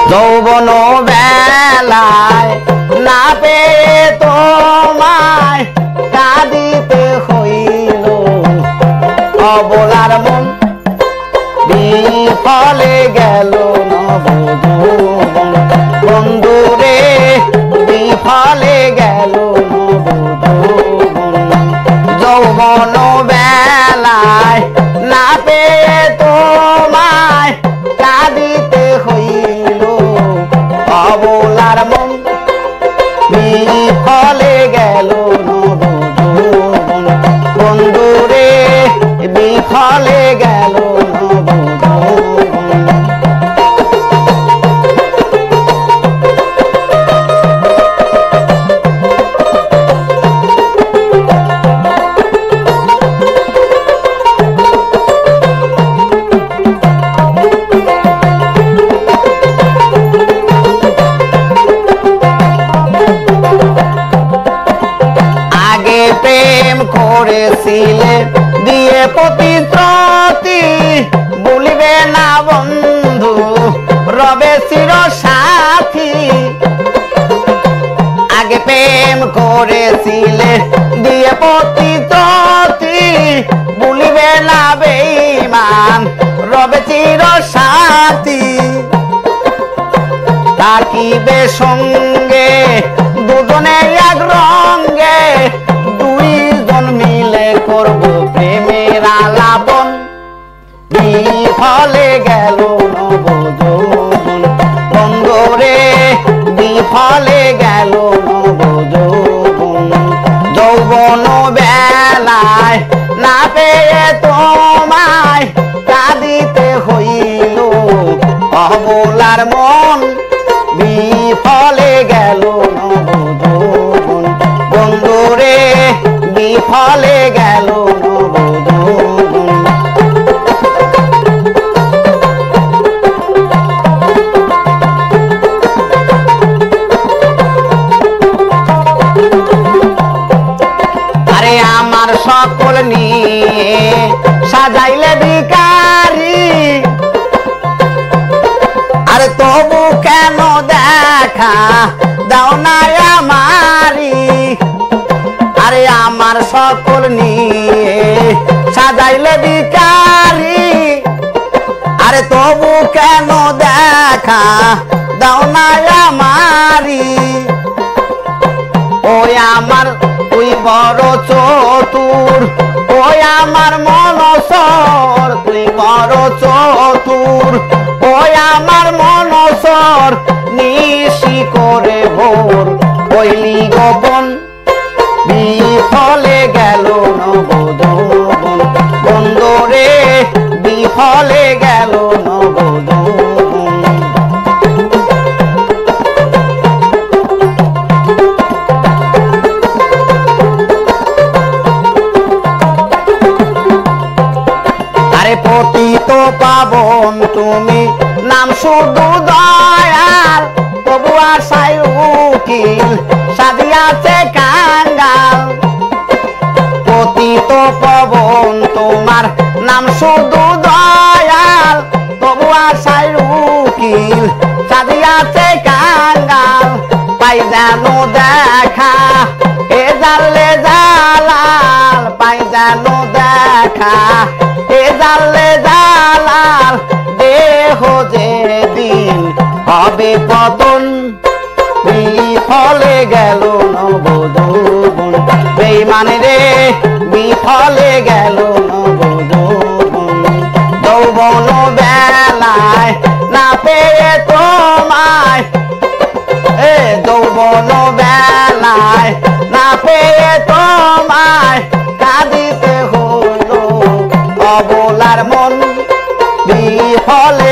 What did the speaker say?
যৌবন বেলায় না পেয়ে তোমায় কাঁদিতে হইল অবলার মন বিফলে গেল নবযৌবন বন্ধুরে বিফলে গেল নবযৌবন যৌবন বেলায় না পেয়ে তোমায় কাঁদিতে হইল অবলার মন বিফলে গেল নবযৌবন বন্ধুরে বিফলে গেল নবযৌবন প্রেম করেছিলে দিয়ে প্রতিশ্রুতি ভুলিবে না বন্ধু রবে চির সাথী আগে প্রেম করেছিলে দিয়ে প্রতিশ্রুতি ভুলিবে না বেঈমান রবে চির সাথী থাকিবে সঙ্গে দুজনে এক রঙে দুইজন মিলে করব প্রেমের আলাপন বিফলে গেল নবযৌবন বন্ধুরে বিফলে গেল নবযৌবন যৌবন বেলায় না পেয়ে তোমায় কাঁদিতে হইল অবলার মন বিফলে গেল নবযৌবন বন্ধুরে বিফলে গেল নবযৌবন আরে আমার সকল নিয়ে সাজাইলে ভিখারি আরে তবু কেন দেখা দাও না আমারি আরে আমার সকল নিয়ে সাজাইলে ভিখারি আরে তবু কেন দেখা দাও না আমারি ওই আমার তুই বড় চতুর ওই আমার মনসর তুই বড় চতুর ওই আমার মনসর নিশি করে ভোর হইলি গোপন বিফলে গেল নবযৌবন বন্ধুরে বিফলে গেল নবযৌবন আরে পতিত পাবন তুমি নাম শুধু দয়াল তবু আশায় উকিল সাজিয়াছে কাঙ্গাল পতিত পাবন তোমার নাম শুধু দয়াল তবু আশায় উকিল সাজিয়াছে কাঙ্গাল পাই জানো দেখা এ জানলে জালাল পাই জানো দেখা এ জানলে জালাল দেহ যে দিন হবে পতন বিফলে গেল নবযৌবন বেঈমান রে বিফলে গেল নবযৌবন যৌবন বেলায় না পেয়ে তোমায় যৌবন বেলায় না পেয়ে তোমায় কাঁদিতে হলো অবলার মন বিফলে